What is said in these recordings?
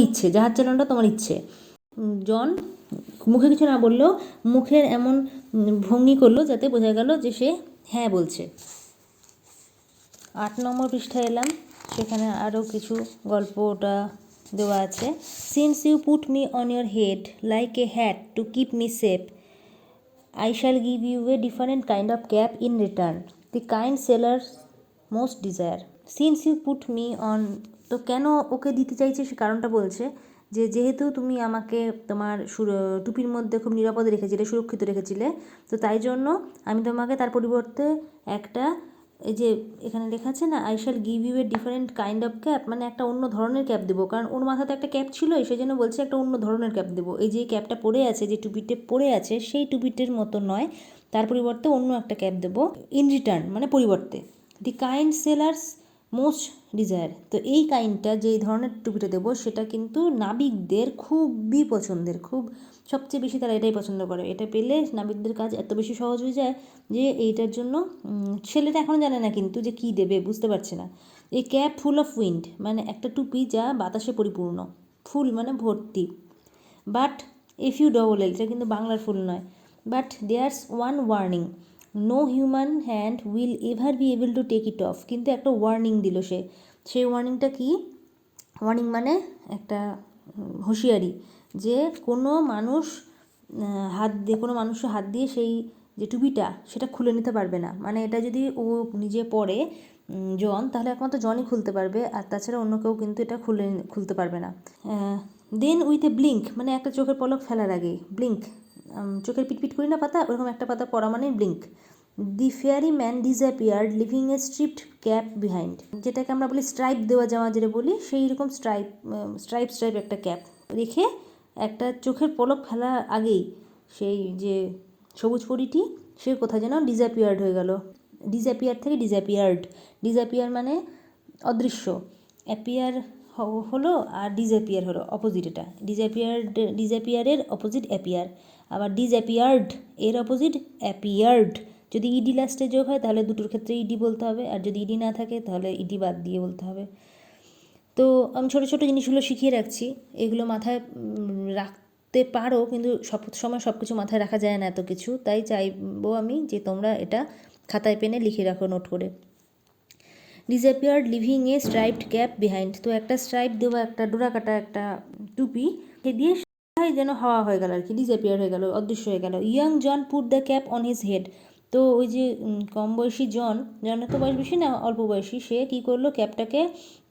ইচ্ছে, জাহাজ চালানোটা তোমার ইচ্ছে। জন মুখে কিছু না বললেও মুখের এমন ভঙ্গি করলো যাতে বোঝা গেল যে সে হ্যাঁ বলছে। 8 নম্বর পৃষ্ঠায় এলাম, সেখানে আরও কিছু গল্পটা দেওয়া আছে। Since you put me on your head like a hat to keep me safe, I shall give you a different kind of cap in return, the kind sailors most desire. Since you put me on, তো কেন ওকে দিতে চাইছে সে কারণটা বলছে যে যেহেতু তুমি আমাকে তোমার টুপির মধ্যে খুব নিরাপদে রেখেছিলে, সুরক্ষিত রেখেছিলে, তো তাই জন্য আমি তোমাকে তার পরিবর্তে একটা, এই যে এখানে লেখা আছে না, I shall give you a different kind of cap, মানে একটা অন্য ধরনের ক্যাপ দেবো, কারণ ওর মাথাতে একটা ক্যাপ ছিল, সেই জন্য বলছে একটা অন্য ধরনের ক্যাপ দেবো। এই যে ক্যাপটা পরে আছে, যে টুপিতে পরে আছে, সেই টুপিটির মতো নয়, তার পরিবর্তে অন্য একটা ক্যাপ দেবো, ইন রিটার্ন মানে পরিবর্তে। দি কাইন্ড সেলার্স মোস্ট ডিজায়ার, তো এই কাইন্ডটা যেই ধরনের টুপিটা দেবো সেটা কিন্তু নাবিকদের খুবই পছন্দের, খুব সবচেয়ে বেশি তারা এটাই পছন্দ করে। এটা পেলে নাবিকদের কাজ এত বেশি সহজ হয়ে যায় যে এইটার জন্য ছেলেটা এখনও জানে না কিন্তু যে কী দেবে, বুঝতে পারছে না। এই ক্যাপ ফুল অফ উইন্ড, মানে একটা টুপি যা বাতাসে পরিপূর্ণ, ফুল মানে ভর্তি। But if you double L, এটা কিন্তু বাংলার ফুল নয়। But there's one warning, no human hand will ever be able to take it off, কিন্তু একটা ওয়ার্নিং দিল সে। সেই ওয়ার্নিংটা কি? ওয়ার্নিং মানে একটা হুঁশিয়ারি, যে কোনো মানুষ কোনো মানুষের হাত দিয়ে সেই যে টুপিটা সেটা খুলে নিতে পারবে না। মানে এটা যদি ও নিজে পরে জন, তাহলে একমাত্র জনই খুলতে পারবে, আর তাছাড়া অন্য কেউ কিন্তু এটা খুলতে পারবে না। দেন উইথ এ ব্লিঙ্ক, মানে একটা চোখের পলক ফেলার আগে, ব্লিঙ্ক, চোখের পিটপিট করি না পাতা, ওরকম একটা পাতা পড়া মানে ব্লিঙ্ক। দি ফেয়ারি ম্যান ডিসঅ্যাপিয়ার্ড লিভিং এ স্ট্রিপড ক্যাপ বিহাইন্ড, যেটাকে আমরা বলি স্ট্রাইপ দেওয়া জামা যেটা বলি, সেই রকম স্ট্রাইপ একটা ক্যাপ রেখে একটা চোখের পলক ফেলার আগেই সেই যে সবুজ পরিটি সে কোথায় যেন ডিসঅ্যাপিয়ার্ড হয়ে গেল। ডিসঅ্যাপিয়ার থেকে ডিসঅ্যাপিয়ার মানে অদৃশ্য, অ্যাপিয়ার হলো আর ডিসঅ্যাপিয়ার হলো অপোজিট। এটা ডিসঅ্যাপিয়ারের অপোজিট অ্যাপিয়ার, আবার ডিসঅ্যাপিয়ার্ড এর অপোজিট অ্যাপিয়ার্ড। যদি ইডি লাস্টে যোগ হয় তাহলে দুটোর ক্ষেত্রে ইডি বলতে হবে, আর যদি ইডি না থাকে তাহলে ইডি বাদ দিয়ে বলতে হবে। তো আমি ছোটো ছোটো জিনিসগুলো শিখিয়ে রাখছি, এগুলো মাথায় রাখতে পারো, কিন্তু সব সময় সব কিছু মাথায় রাখা যায় না এত কিছু, তাই চাইবো আমি যে তোমরা এটা খাতায় পেনে লিখে রাখো নোট করে। ডিসঅ্যাপিয়ার্ড লিভিং এ স্ট্রাইপড ক্যাপ বিহাইন্ড, তো একটা স্ট্রাইপ দেওয়া একটা ডোরা কাটা একটা টুপি দিয়ে যেন হাওয়া হয়ে গেল আর কি, ডিসঅ্যাপিয়ার হয়ে গেল, অদৃশ্য হয়ে গেল। Young John put the cap on his head, তো ওই যে কম বয়সী জনের তো বয়স বেশি না, অল্প বয়সী, সে কী করলো, ক্যাপটাকে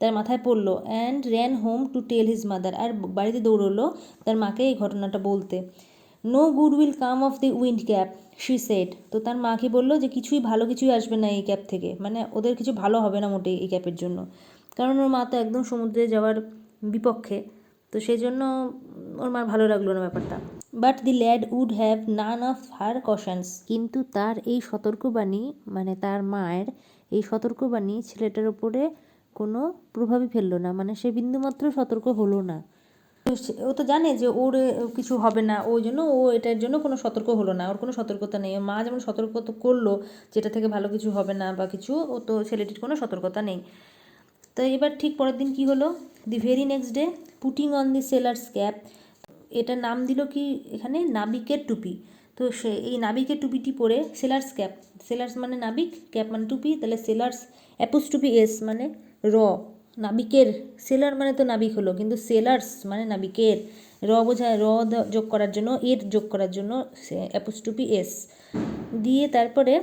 তার মাথায় পড়লো, and ran home to tell his mother, আর বাড়িতে দৌড়লো তার মাকে এই ঘটনাটা বলতে। No good will come of the wind cap she said, তো তার মা কি বললো যে কিছুই আসবে না এই ক্যাপ থেকে, মানে ওদের কিছু ভালো হবে না মোটেই এই ক্যাপের জন্য, কারণ ওর মা তো একদম সমুদ্রে যাওয়ার বিপক্ষে, তো সেই জন্য ওর মার ভালো লাগলো না ব্যাপারটা। But the lad would have none of her cautions, কিন্তু তার এই সতর্কবাণী, মানে তার মায়ের এই সতর্কবাণী ছেলেটার উপরে কোনো প্রভাবই ফেললো না, মানে সে বিন্দুমাত্র সতর্ক হলো না। ও তো জানে যে ওর কিছু হবে না, ওই জন্য ও এটার জন্য কোনো সতর্ক হলো না, ওর কোনো সতর্কতা নেই। মা যেমন সতর্ক করলো যেটা থেকে ভালো কিছু হবে না বা কিছু, ও তো ছেলেটির কোনো সতর্কতা নেই। তো এবার ঠিক পরের দিন কি হলো, the very next day putting on the sailor's cap, এটার নাম দিল কি এখানে, নাবিকের টুপি। তো সে এই নাবিকের টুপিটি পরে, সেলার্স ক্যাপ, সেলার্স মানে নাবিক, ক্যাপ মানে টুপি, তাহলে সেলার্স অ্যাপোস্ট্রফি এস মানে নাবিকের, সেলার মানে তো নাবিক হলো, কিন্তু সেলার্স মানে নাবিকের, বোঝায়, যোগ করার জন্য, যোগ করার জন্য অ্যাপোস্ট্রফি এস দিয়ে তারপরে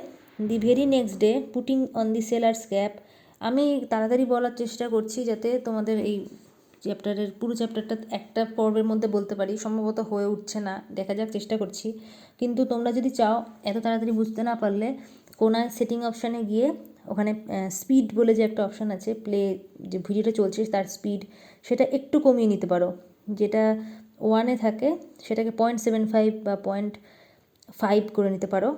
the very next day putting on the sailor's cap. আমি তাড়াতাড়ি বলার চেষ্টা করছি যাতে তোমাদের এই চ্যাপ্টারের পুরো চ্যাপ্টারটা একটা পর্বের মধ্যে বলতে পারি, সম্ভবত হয়ে উঠছে না, দেখা যাক, চেষ্টা করছি। কিন্তু তোমরা যদি চাও এত তাড়াতাড়ি বুঝতে না পারলে কোনায় সেটিং অপশানে গিয়ে ওখানে স্পিড বলে যে একটা অপশান আছে, প্লে যে ভিডিওটা চলছে তার স্পিড, সেটা একটু কমিয়ে নিতে পারো, যেটা 1 থাকে সেটাকে 0.75 বা 0.5 করে নিতে পারো,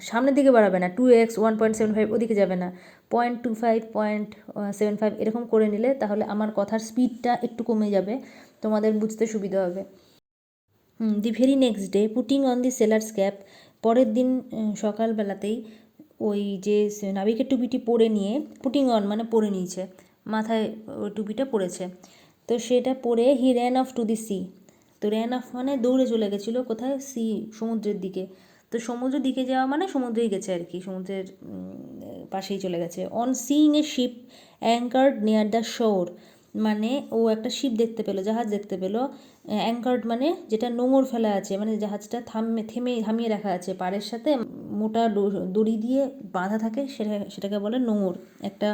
সামনের দিকে বাড়াবে না, 2x 1.75 ওদিকে যাবে না, 0.25 0.75 এরকম করে নিলে তাহলে আমার কথার স্পিডটা একটু কমে যাবে, তোমাদের বুঝতে সুবিধা হবে। The very next day putting on the sailor's cap, পরের দিন সকালবেলাতেই ওই যে নাবিকের টুপিটি পরে নিয়ে, পুটিং অন মানে পরে নিয়েছে, মাথায় ওই টুপিটা পরেছে, তো সেটা পড়ে he ran off to the sea. তো র্যান অফ মানে দৌড়ে চলে গেছিলো কোথায়, সি সমুদ্রের দিকে। তো সমুদ্রের দিকে যাওয়া মানে সমুদ্রেই গেছে আর কি, সমুদ্রের পাশেই চলে গেছে। On seeing a ship অ্যাঙ্কার্ড near the শোর, মানে ও একটা শিপ দেখতে পেলো, জাহাজ দেখতে পেলো। অ্যাঙ্কার্ড মানে যেটা নোঙর ফেলা আছে, মানে জাহাজটা থামিয়ে রাখা আছে, পাড়ের সাথে মোটা দড়ি দিয়ে বাঁধা থাকে, সেটাকে বলে নোঙর। একটা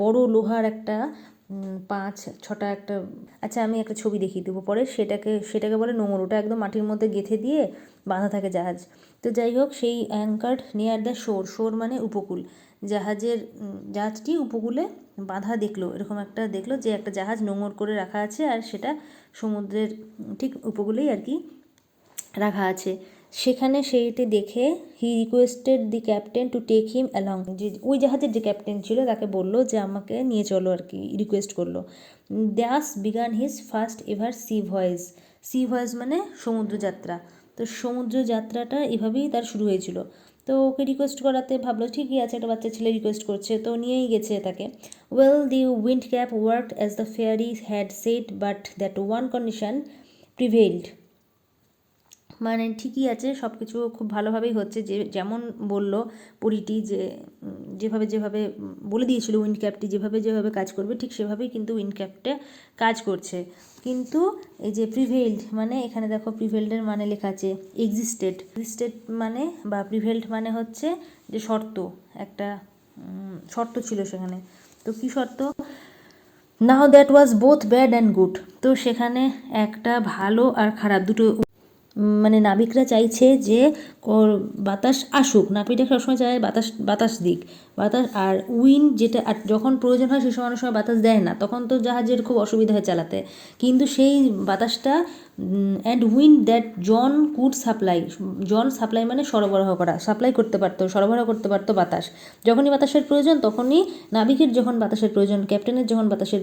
বড় লোহার একটা 5-6টা একটা, আচ্ছা আমি একটা ছবি দেখিয়ে দেবো পরে, সেটাকে বলে নোঙর। ওটা একদম মাটির মধ্যে গেঁথে দিয়ে বাঁধা থাকে জাহাজ। তো যাই হোক, সেই অ্যাঙ্কার্ড নিয়ার দ্য শোর, শোর মানে উপকূল, জাহাজটি উপকূলে বাঁধা দেখলো, এরকম একটা দেখলো যে একটা জাহাজ নোঙর করে রাখা আছে, আর সেটা সমুদ্রের ঠিক উপকূলেই আর কি রাখা আছে। সেখানে সেইটি দেখে he requested the captain to take him along, যে ওই জাহাজের যে ক্যাপ্টেন ছিল তাকে বললো যে আমাকে নিয়ে চলো আর কি, রিকোয়েস্ট করলো। Thus began his first ever sea voyage. Sea voyage মানে সমুদ্রযাত্রা। তো সমুদ্রযাত্রাটা এভাবেই তার শুরু হয়েছিল। তো ওকে রিকোয়েস্ট করাতে ভাবলো ঠিকই আছে, একটা বাচ্চা ছেলে রিকোয়েস্ট করছে, তো নিয়েই গেছে তাকে। Well, the wind cap worked as the fairy had said, but that one condition prevailed. মানে ঠিকই আছে, সব কিছু খুব ভালোভাবেই হচ্ছে, যেমন বলল পরীটি, যেভাবে বলে দিয়েছিল উইন্ড ক্যাপটি যেভাবে কাজ করবে, ঠিক সেভাবেই কিন্তু উইন্ড ক্যাপটা কাজ করছে। কিন্তু এই যে প্রিভেইলড মানে, এখানে দেখো প্রিভেইল্ডের মানে লেখা আছে এক্সিস্টেড মানে, বা প্রিভেইলড মানে হচ্ছে যে শর্ত, একটা শর্ত ছিল সেখানে। তো কি শর্ত? Now that was both bad and good. তো সেখানে একটা ভালো আর খারাপ দুটো, মানে নাবিকরা চাইছে যে বাতাস আসুক, নাবিকরা সবসময় চায় বাতাস দিক, বাতাস। আর উইন্ড যেটা, আর যখন প্রয়োজন হয় সেই সময় অনেক সময় বাতাস দেয় না, তখন তো জাহাজের খুব অসুবিধা হয় চালাতে। কিন্তু সেই বাতাসটা, and wind that John could supply, John supply মানে সরবরাহ করতে পারতো বাতাস। যখনই বাতাসের প্রয়োজন তখনই, নাবিকের যখন বাতাসের প্রয়োজন, ক্যাপ্টেনের যখন বাতাসের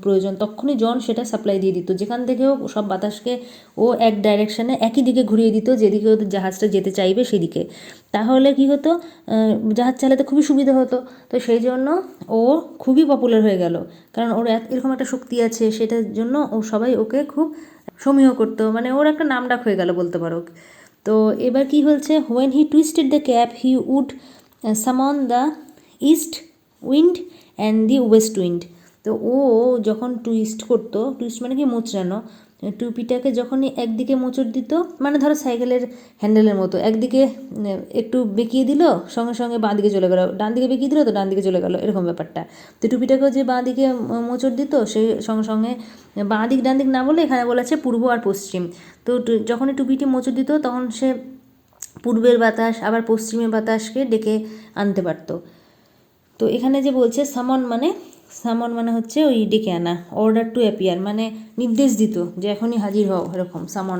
প্রয়োজন, তখনই জন সেটা সাপ্লাই দিয়ে দিত। যেখান থেকেও সব বাতাসকে ও এক ডাইরেকশানে একই দিকে ঘুরিয়ে দিত, যেদিকে ওদের জাহাজটা যেতে চাইবে সেদিকে। তাহলে কি হতো, জাহাজ চালাতে খুবই সুবিধা হতো। তো সেই জন্য ও খুবই পপুলার হয়ে গেল, কারণ ওর এরকম একটা শক্তি আছে, সেটার জন্য সবাই ওকে খুব সমীহ করতো, মানে ওর একটা নামডাক হয়ে গেল বলতে পারো। তো এবার কি হয়েছে, when he twisted the cap he would summon the east wind and the west wind. তো ও যখন টুইস্ট মানে কি মোচড়ানো, টুপিটাকে যখনই একদিকে মোচড় দিত, মানে ধরো সাইকেলের হ্যান্ডেলের মতো, একদিকে একটু বেঁকিয়ে দিল, সঙ্গে সঙ্গে বাঁ দিকে চলে গেল, ডান দিকে বেঁকিয়ে দিল তো ডান দিকে চলে গেল, এরকম ব্যাপারটা। তো টুপিটাকেও যে বাঁ দিকে মোচড় দিত, সেই সঙ্গে সঙ্গে বাঁ দিক ডান দিক না বলে এখানে বলেছে পূর্ব আর পশ্চিম। তো যখনই টুপিটি মোচড় দিত তখন সে পূর্বের বাতাস আবার পশ্চিমের বাতাসকে ডেকে আনতে পারত। তো এখানে যে বলছে সামন মানে হচ্ছে ওই ডেকে আনা, অর্ডার টু অ্যাপিয়ার মানে নির্দেশ দিত যে এখনই হাজির হও, এরকম সামন।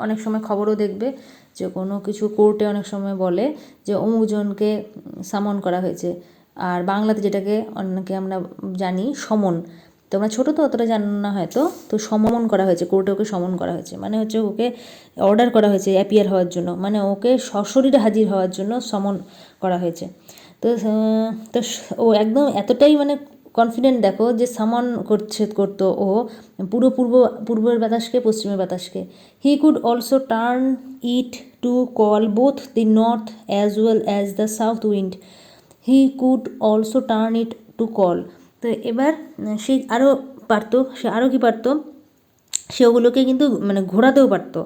অনেক সময় খবরও দেখবে যে কোনো কিছু কোর্টে অনেক সময় বলে যে অমুকজনকে সামন করা হয়েছে, আর বাংলাতে যেটাকে অনেকে আমরা জানি সমন, তোমরা ছোটো তো অতটা জানো না হয়তো। তো সমন করা হয়েছে, কোর্টে ওকে সমন করা হয়েছে, মানে হচ্ছে ওকে অর্ডার করা হয়েছে অ্যাপিয়ার হওয়ার জন্য, মানে ওকে সশরীরে হাজির হওয়ার জন্য সমন করা হয়েছে। তো ও একদম এতটাই মানে কনফিডেন্ট দেখো যে সামন করতো ও পূর্বের বাতাসকে পশ্চিমের বাতাসকে। He could also turn it to call both the north as well as the south wind. He could also turn it to call. তো এবার সে আরও কি পারতো, সে ওগুলোকে কিন্তু মানে ঘোরাতেও পারতো,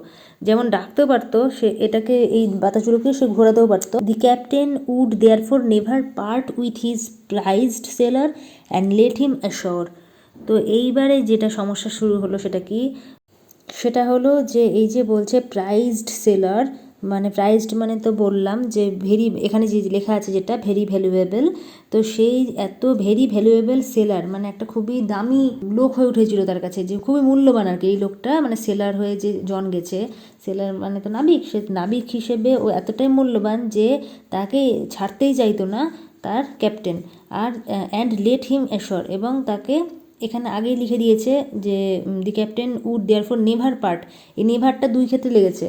যেমন ডাকতেও পারতো, সে এটাকে এই বাতাসগুলোকে সে ঘোরাতেও পারতো। The captain would therefore never part with his prized sailor and let him ashore. তো এইবারে যেটা সমস্যা শুরু হলো সেটা হলো যে এই যে বলছে প্রাইজড সেলার, মানে প্রাইজড মানে তো বললাম যে ভেরি, এখানে যে লেখা আছে যেটা ভেরি ভ্যালুয়েবল, তো সেই এত ভেরি ভ্যালুয়েবল সেলার মানে একটা খুবই দামি লোক হয়ে উঠেছিল তার কাছে, যে খুবই মূল্যবান আর কি এই লোকটা, মানে সেলার হয়ে যে জন গেছে, সেলার মানে তো নাবিক, সে নাবিক হিসেবে ও এতটাই মূল্যবান যে তাকে ছাড়তেই চাইতো না তার ক্যাপ্টেন। আর অ্যান্ড লেট হিম অ্যাশোর, এবং তাকে এখানে আগেই লিখে দিয়েছে যে the captain would therefore never part, এই নেভারটা দুই ক্ষেত্রে লেগেছে,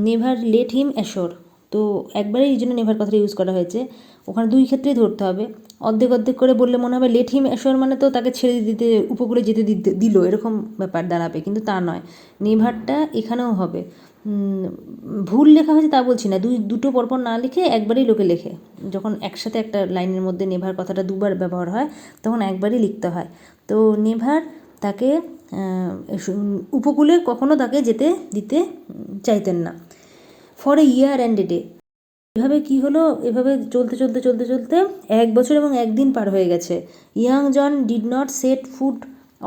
নেভার লেট হিম অ্যাশোর। তো একবারেই এই জন্য নেভার কথাটা ইউজ করা হয়েছে, ওখানে দুই ক্ষেত্রেই ধরতে হবে। অর্ধেক অর্ধেক করে বললে মনে হবে লেট হিম অ্যাশোর মানে তো তাকে ছেড়ে দিতে উপকূলে যেতে দিল এরকম ব্যাপার দাঁড়াবে, কিন্তু তা নয়। নেভারটা এখানেও হবে। ভুল লেখা হয়েছে তা বলছি না, দুটো পরপর না লিখে একবারই লোকে লেখে। যখন একসাথে একটা লাইনের মধ্যে নেভার কথাটা দুবার ব্যবহার হয় তখন একবারই লিখতে হয়। তো নেভার তাকে উপকূলে কখনো তাকে যেতে দিতে চাইতেন না। For a year and a day. এভাবে কি হলো, এভাবে চলতে চলতে চলতে চলতে 1 বছর এবং 1 দিন পার হয়ে গেছে। Young John did not set foot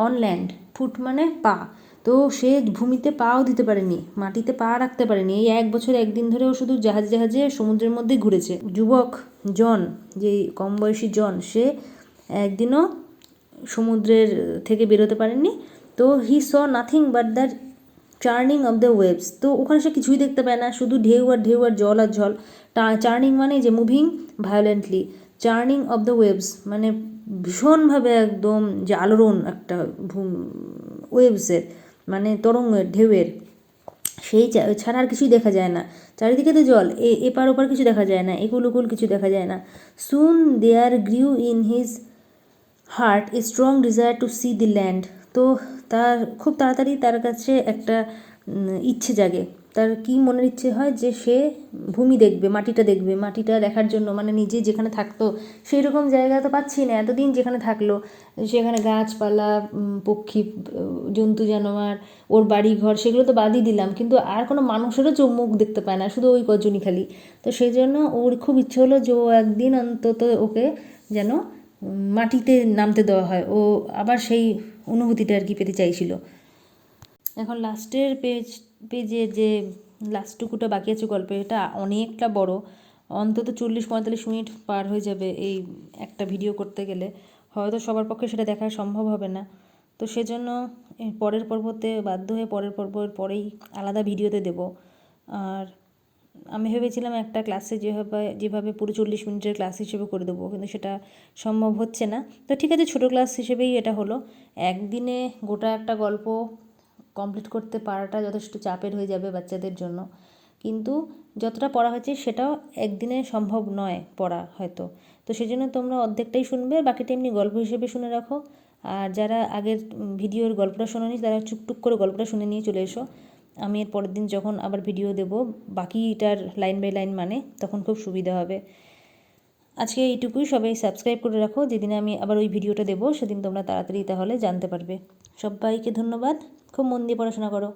on land. Foot মানে পা। তো সে ভূমিতে পাও দিতে পারেনি, মাটিতে পা রাখতে পারেনি। এই 1 বছর 1 দিন ধরে ও শুধু জাহাজে সমুদ্রের মধ্যে ঘুরেছে। যুবক জন, যে কম বয়সী জন, সে একদিনও সমুদ্রের থেকে বেরোতে পারেনি। তো he saw nothing but the churning of the waves. তো ওখানে সে কিছুই দেখতে পায় না, শুধু ঢেউ আর ঢেউ আর জল আর জল। চার্নিং মানে যে moving violently, churning of the waves মানে ভীষণভাবে একদম যে আলোড়ন একটা ওয়েভসের মানে তরঙ্গের, ঢেউয়ের, সেই ছাড়া আর কিছুই দেখা যায় না। চারিদিকে তো জল, এপার ওপার কিছু দেখা যায় না, একুল উকুল কিছু দেখা যায় না। Soon there grew in his heart a strong desire to see the land. তো তার খুব তাড়াতাড়ি তার কাছে একটা ইচ্ছে জাগে। তার কি মনের ইচ্ছে হয় যে সে ভূমি দেখবে, মাটিটা দেখবে, মাটিটা দেখার জন্য, মানে নিজে যেখানে থাকতো সেই রকম জায়গা তো পাচ্ছি না। এতদিন যেখানে থাকলো সেখানে গাছপালা, পক্ষী, জন্তু জানোয়ার, ওর বাড়ি ঘর, সেগুলো তো বাদই দিলাম, কিন্তু আর কোনো মানুষেরও মুখ দেখতে পায় না, শুধু ওই কজনই খালি। তো সেই জন্য ওর খুব ইচ্ছে হলো যে ও একদিন অন্তত ওকে যেন মাটিতে নামতে দেওয়া হয়, ও আবার সেই অনুভূতিটা আর কি পেতে চাইছিল। এখন লাস্টের পেজে যে লাস্টটুকুটা বাকি আছে গল্পে, এটা অনেকটা বড়, অন্তত 40-45 মিনিট পার হয়ে যাবে এই একটা ভিডিও করতে গেলে। হয়তো সবার পক্ষে সেটা দেখা সম্ভব হবে না। তো সেজন্য পরের পর্বতে বাধ্য হয়ে পরের পর্বের পরেই আলাদা ভিডিওতে দেব। আর আমি ভেবেছিলাম একটা ক্লাসে যেভাবে পুরো 40 মিনিটের ক্লাস হিসেবে করে দেবো, কিন্তু সেটা সম্ভব হচ্ছে না। তো ঠিক আছে, ছোটো ক্লাস হিসেবেই এটা হলো। একদিনে গোটা একটা গল্প কমপ্লিট করতে পারাটা যথেষ্ট চাপের হয়ে যাবে বাচ্চাদের জন্য, কিন্তু যতটা পড়া হয়েছে সেটাও একদিনে সম্ভব নয় পড়া হয়তো। তো সেই জন্য তোমরা অর্ধেকটাই শুনবে, বাকিটা এমনি গল্প হিসেবে শুনে রাখো। আর যারা আগের ভিডিওর গল্পটা শোনোনি তারা টুকটুক করে গল্পটা শুনে নিয়ে চলে এসো। আমি এর পরের দিন যখন আবার ভিডিও দেবো বাকিটার লাইন বাই লাইন মানে, তখন খুব সুবিধা হবে। আজকে এইটুকুই, সবাই সাবস্ক্রাইব করে রাখো, যেদিন আমি আবার ওই ভিডিওটা দেবো সেদিন তোমরা তাড়াতাড়ি তাহলে জানতে পারবে। সবাইকে ধন্যবাদ, খুব মন দিয়ে পড়াশোনা করো।